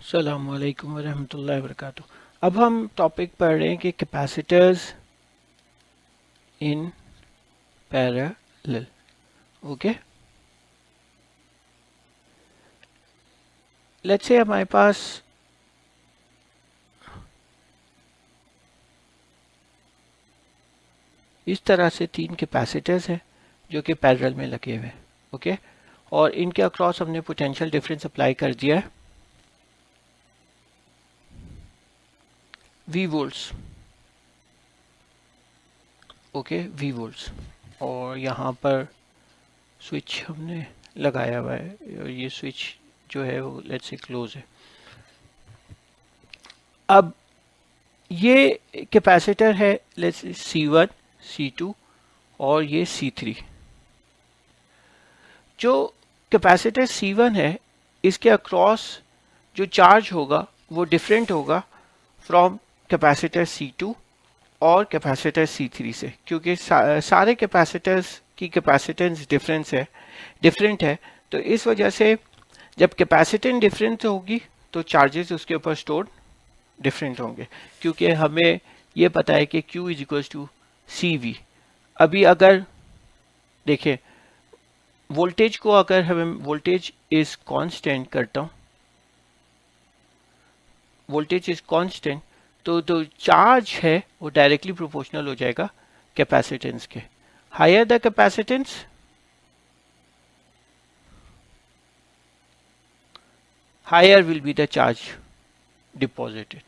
अस्सलामु अलैकुम वरहमतुल्लाहि वबरकातुहू। अब हम टॉपिक पढ़ रहे हैं कि capacitors in parallel. Okay, let's say हमारे पास इस तरह से तीन कैपेसिटर्स हैं जो कि पैरेलल में लगे हुए हैं। ओके, और इनके अक्रॉस हमने पोटेंशियल डिफरेंस अप्लाई कर दिया है V volts. Okay, V volts, और यहाँ पर स्विच हमने लगाया हुआ है और ये स्विच जो है वो लेट्स से क्लोज है। अब ये कैपेसिटर है लेट्स C1, C2 और ये C3। जो कैपेसिटर C1 है इसके अक्रॉस जो चार्ज होगा वो डिफरेंट होगा फ्रॉम कैपेसिटर C2 और कैपेसिटर C3 से, क्योंकि सारे कैपेसिटर्स की कैपेसिटेंस डिफरेंट है। तो इस वजह से जब कैपेसिटेंस डिफरेंट होगी तो चार्जेस उसके ऊपर स्टोर डिफरेंट होंगे, क्योंकि हमें ये पता है कि Q is equal to CV। अभी अगर देखें वोल्टेज को, अगर हमें वोल्टेज इज कांस्टेंट करता हूं, वोल्टेज इज कांस्टेंट, तो चार्ज है वो डायरेक्टली प्रोपोर्शनल हो जाएगा कैपेसिटेंस के। Higher the capacitance, higher will be the charge deposited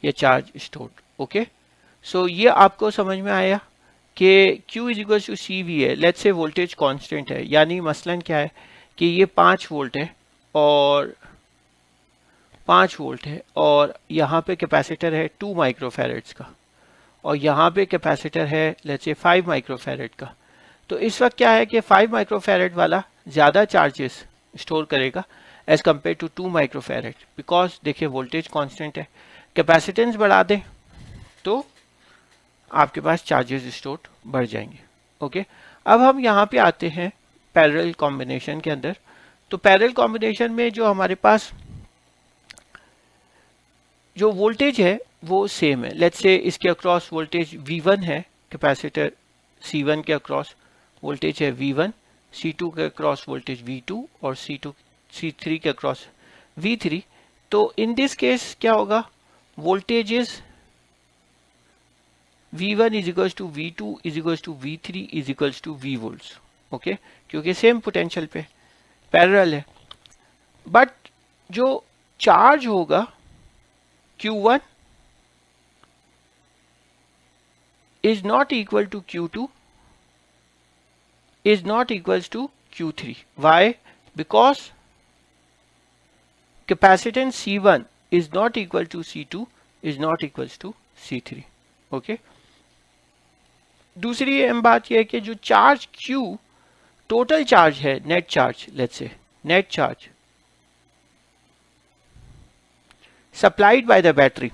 या चार्ज स्टोर्ड। ओके, सो ये आपको समझ में आया कि Q is equal to CV है। लेट्स से वोल्टेज कांस्टेंट है, यानी मसलन क्या है कि ये 5 वोल्ट है और 5 वोल्ट है और यहाँ पे कैपेसिटर है 2 माइक्रोफैरेड्स का और यहाँ पे कैपेसिटर है लेट्स से 5 माइक्रोफैरेड का। तो इस वक्त क्या है कि 5 माइक्रोफैरेड वाला ज़्यादा चार्जेस स्टोर करेगा as compared to 2 microfarad, because देखिए वोल्टेज कांस्टेंट है। कैपेसिटेंस बढ़ा दें तो आपके पास चार्जेस स्टोर बढ़ जाएंगे। ओके, अब हम यहाँ पे आते हैं पैरेलल कॉम्बिनेशन के अंदर। तो पैरेलल कॉम्बिनेशन में जो हमारे पास जो वोल्टेज है वो सेम है। लेट्स से इसके अक्रॉस वोल्टेज V1 है, कैपेसिटर C1 के अक्रॉस वोल्टेज है V1, C2 के अक्रॉस वोल्टेज V2 और C3 के अक्रॉस V3। तो इन दिस केस क्या होगा, voltages V1 is equals to V2 is equals to V3 is equals to V volts. Okay, क्योंकि same potential पे parallel है। बट जो चार्ज होगा Q1 is not equal to Q2 is not equals to Q3. Why? Because capacitance C1 is not equal to C2 is not equals to C3. Okay. दूसरी अहम बात यह है कि जो चार्ज Q टोटल चार्ज है, net charge, let's say net charge supplied by the battery,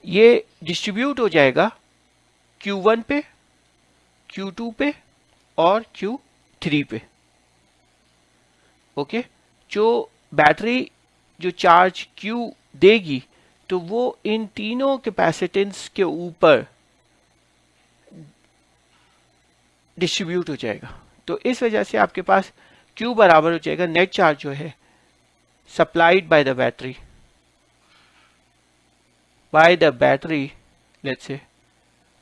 ये distribute हो जाएगा Q1 पे, Q2 पे और Q3 पे। ओके, जो बैटरी जो चार्ज Q देगी तो वो इन तीनों कैपेसिटेंस के ऊपर डिस्ट्रीब्यूट हो जाएगा। तो इस वजह से आपके पास Q बराबर हो जाएगा नेट चार्ज जो है supplied by the battery, by the battery, let's say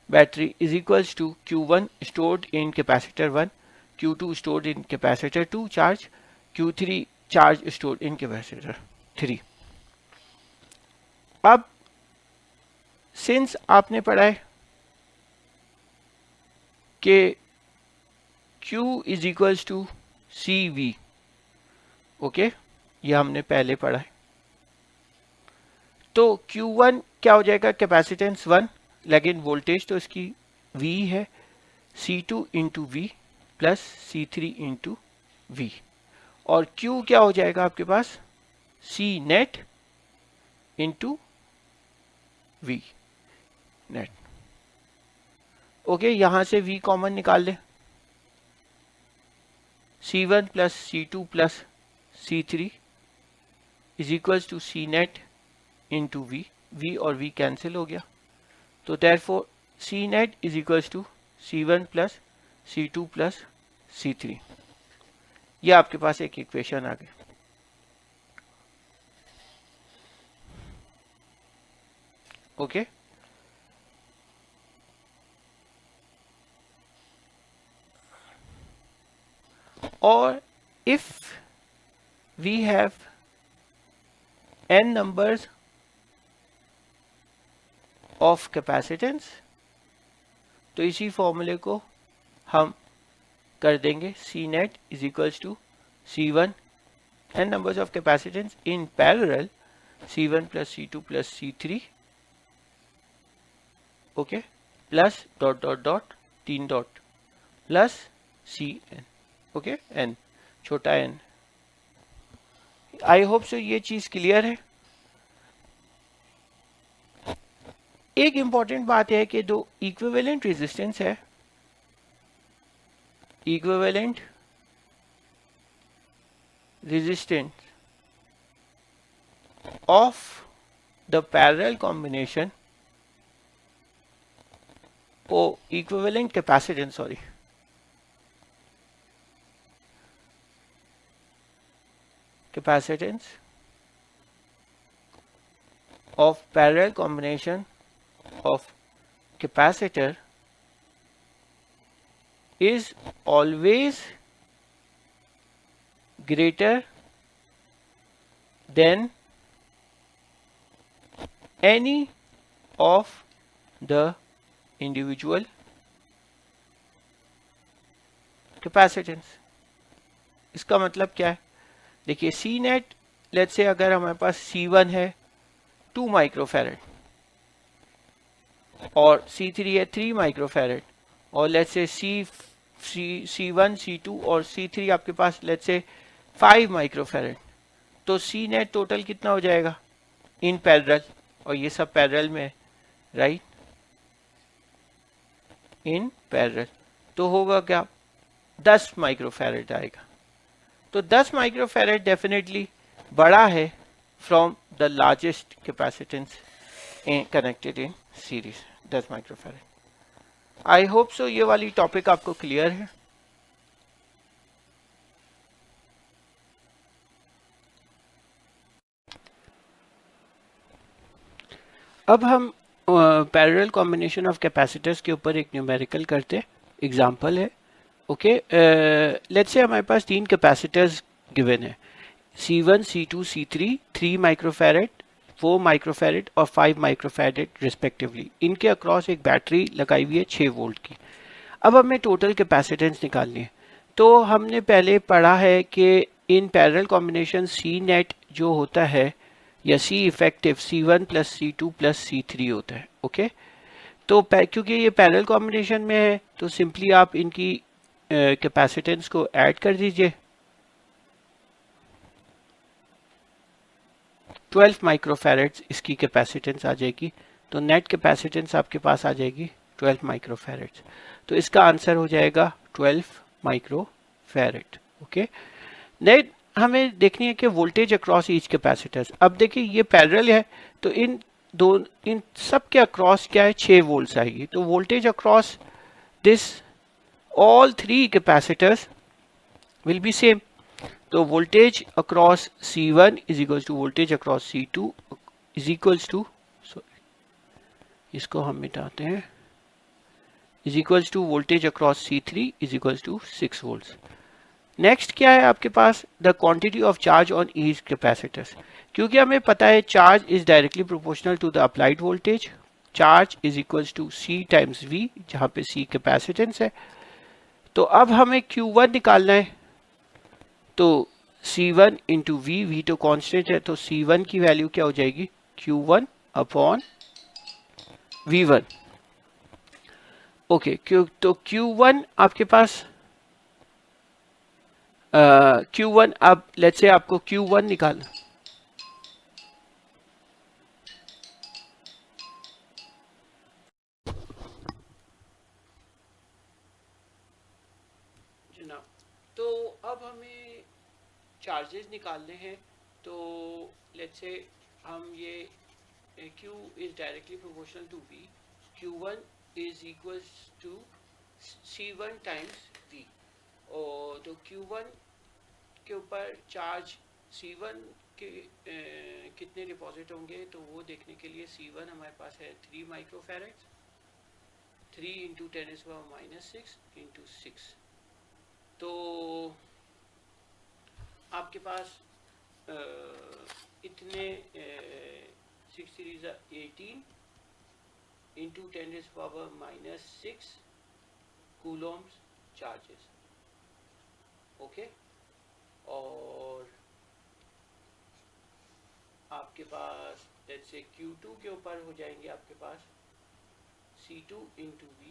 battery is equals to Q1 stored in capacitor 1, Q2 stored in capacitor 2 charge, Q3 charge stored in capacitor 3। अब सिंस आपने पढ़ा है कि Q is equals to CV, okay, यह हमने पहले पढ़ा है। तो Q1 क्या हो जाएगा, कैपेसिटेंस 1, लेकिन वोल्टेज तो इसकी V है, C2 into V plus C3 into V, और Q क्या हो जाएगा आपके पास, C net into V net. Okay, यहां से V कॉमन निकाल लें, C1 plus C2 plus C3 is equals to C net into V, V और वी कैंसिल हो गया, तो therefore C net is equals to C one plus C two plus C three. ये आपके पास एक इक्वेशन आ गई। ओके, और if we have n numbers of capacitance, तो इसी फॉर्मूले को हम कर देंगे C net is equals to C one n numbers of capacitance in parallel C1 plus C2 plus C3, okay, plus dot dot dot 3 dot plus Cn, okay, n छोटा n। I hope so ये चीज clear है। एक important बात है कि दो equivalent resistance है, equivalent resistance of the parallel combination, equivalent capacitance, sorry, capacitance of parallel combination of capacitor is always greater than any of the individual capacitance। इसका मतलब क्या है? देखिए सी नेट, लेट्स से अगर हमारे पास C1 है 2 माइक्रोफैरेड और C3 है 3 माइक्रोफैरेड, और लेट्स से C1 C2 और C3 आपके पास लेट्स से 5 माइक्रोफैरेड, तो सी नेट टोटल कितना हो जाएगा इन पैरेलल, और ये सब पैरेलल में है, राइट, इन पैरेलल, तो होगा क्या 10 माइक्रोफैरेड आएगा। तो 10 माइक्रोफैरेड डेफिनेटली बड़ा है from the largest capacitance connected in series, 10 microfarad. I hope so ये वाली टॉपिक आपको क्लियर है। अब हम पैरेलल कॉम्बिनेशन ऑफ कैपेसिटर्स के ऊपर एक न्यूमेरिकल करते हैं, एग्जांपल है, ओके। लेट्स से हमारे पास 3 कैपेसिटर्स गिवन है, C1 C2 C3, 3 microfarad 4 microfarad और 5 माइक्रोफैरेड रिस्पेक्टिवली। इनके अक्रॉस एक बैटरी लगाई हुई है 6 वोल्ट की। अब हमें टोटल कैपेसिटेंस निकालनी है, तो हमने पहले पढ़ा है कि in parallel combination C net जो होता है या सी effective C1 plus C2 plus C3 होता है, ओके। तो क्योंकि ये पैरेलल कॉम्बिनेशन में है तो सिंपली आप इनकी कैपेसिटेंस को ऐड कर दीजिए, 12 माइक्रोफैरेड इसकी कैपेसिटेंस आ जाएगी, तो नेट कैपेसिटेंस आपके पास आ जाएगी 12 माइक्रोफैरेड। तो इसका आंसर हो जाएगा 12 माइक्रोफैरेड, ओके। नेट हमें देखनी है कि वोल्टेज अक्रॉस ईच कैपेसिटर्स। अब देखिए ये पैरेलल है तो इन सब के अक्रॉस क्या है 6 वोल्ट आएगी, तो voltage across this all 3 capacitors will be same. तो voltage across C1 is equals to voltage across C2 is equals to, इसको हम मिटाते हैं, is equals to voltage across C3 is equals to 6 volt. Next क्या है आपके पास, the quantity of charge on each capacitors. क्योंकि हमें पता है charge is directly proportional to the applied voltage, charge is equals to C times V, जहां पे C कैपेसिटेंस है। तो अब हमें Q1 निकालना है, तो C1 इंटू V तो कांस्टेंट है, तो C1 की वैल्यू क्या हो जाएगी Q1 अपॉन V1, ओके। तो Q1 आपके पास Q1, अब लेट्स से आपको Q1 निकालना, तो अब हमें चार्जेस निकालने हैं तो लेट्स से हम ये Q is directly proportional to V, Q1 is equals to C1 times V, और तो Q1 के ऊपर चार्ज C1 के कितने डिपॉजिट होंगे, तो वो देखने के लिए C1 हमारे पास है 3 माइक्रोफैरेड, 3 इंटू 10⁻⁻6 इंटू 6, तो आपके पास इतने 6 सीरीज 18 इंटू 10⁻⁻6 कूलोम्स चार्जेस, ओके। और आपके पास जैसे Q2 के ऊपर हो जाएंगे आपके पास C2 इंटू V,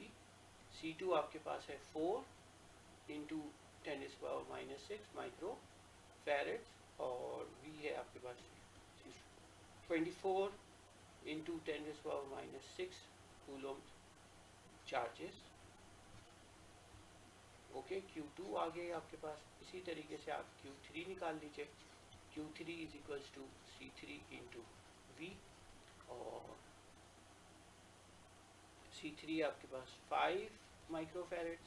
C2 आपके पास है 4 इंटू 10⁻⁻6 माइक्रो फैरेड, और V है आपके पास 24 into 10⁻⁻6 coulomb charges, okay. Q2 आ गए आपके पास। इसी तरीके से आप Q3 निकाल लीजिए, Q3 is equals to C3 into V, और C3 आपके पास 5 माइक्रोफैरेड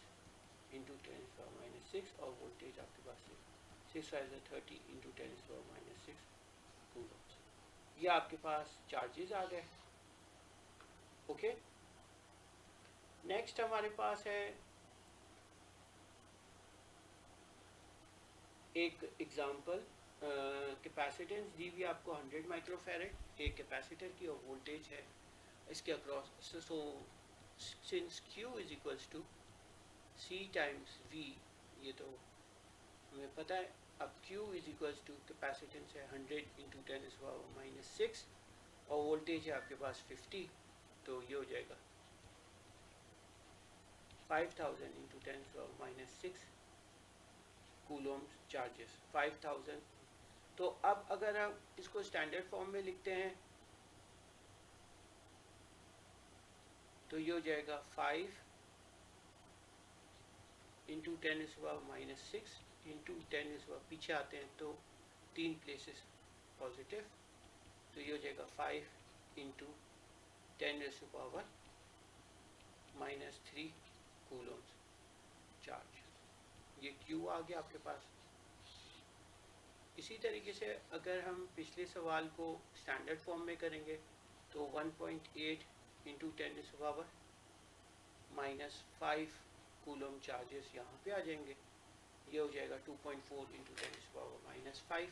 इंटू 10⁻⁻6, और वोल्टेज आपके पास 6 इंटू 10⁻⁻6 कूलोम्स। ये आपके पास चार्जेस आ गए, ओके। नेक्स्ट हमारे पास है एक एग्जांपल, कैपेसिटेंस दी हुई आपको 100 माइक्रोफैरेड एक कैपेसिटर की, और वोल्टेज है इसके across, so since Q is equals to C times V, ये तो हमें पता है। अब Q is equals to capacitance है 100 इंटू 10⁻⁻6, और वोल्टेज है आपके पास 50, तो ये हो जाएगा 5000 इंटू 10⁻⁻6 कूलोम्स चार्जेस, 5000। तो अब अगर हम इसको स्टैंडर्ड फॉर्म में लिखते हैं तो ये हो जाएगा 5 इंटू 10⁻⁻6 इंटू 10 पीछे आते हैं तो 3 प्लेसेस पॉजिटिव, तो ये हो जाएगा 5 इंटू 10⁻⁻3 कूलोम्स चार्ज। ये Q आ गया आपके पास। इसी तरीके से अगर हम पिछले सवाल को स्टैंडर्ड फॉर्म में करेंगे तो 1.8 इंटू 10⁻⁻5 कूलोम चार्जेस यहाँ पे आ जाएंगे, ये हो जाएगा 2.4 इंटू 10⁻⁻5,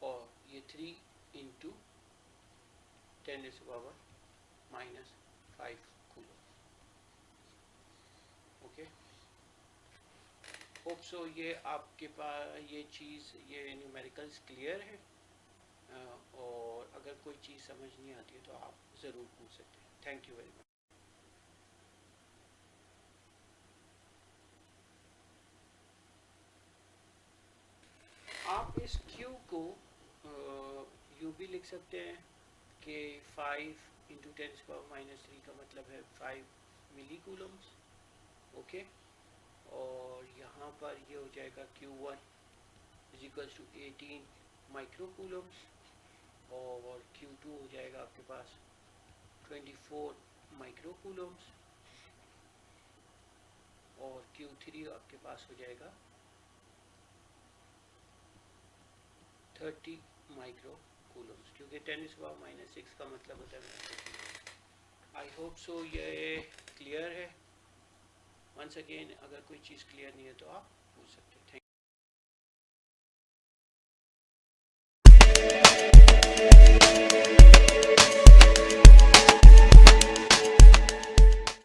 और ये 3 into 10⁻⁻5 coulomb, okay. Hope so ये आपके पास ये चीज़, ये न्यूमेरिकल्स क्लियर है, और अगर कोई चीज़ समझ नहीं आती है तो आप ज़रूर पूछ सकते हैं। Thank you very much. आप इस Q को यूँ भी लिख सकते हैं कि 5 इंटू 10⁻⁻3 का मतलब है 5 मिली कूलम्स, ओके। और यहाँ पर ये हो जाएगा Q1 is equals to 18 micro coulombs, और Q2 हो जाएगा आपके पास 24 माइक्रो कूलम्स, और Q3 आपके पास हो जाएगा 30 माइक्रो कूलम्स, क्योंकि 10⁻⁻6 का मतलब होता है। आई होप सो ये क्लियर है। वंस अगेन अगर कोई चीज़ क्लियर नहीं है तो आप पूछ सकते हैं।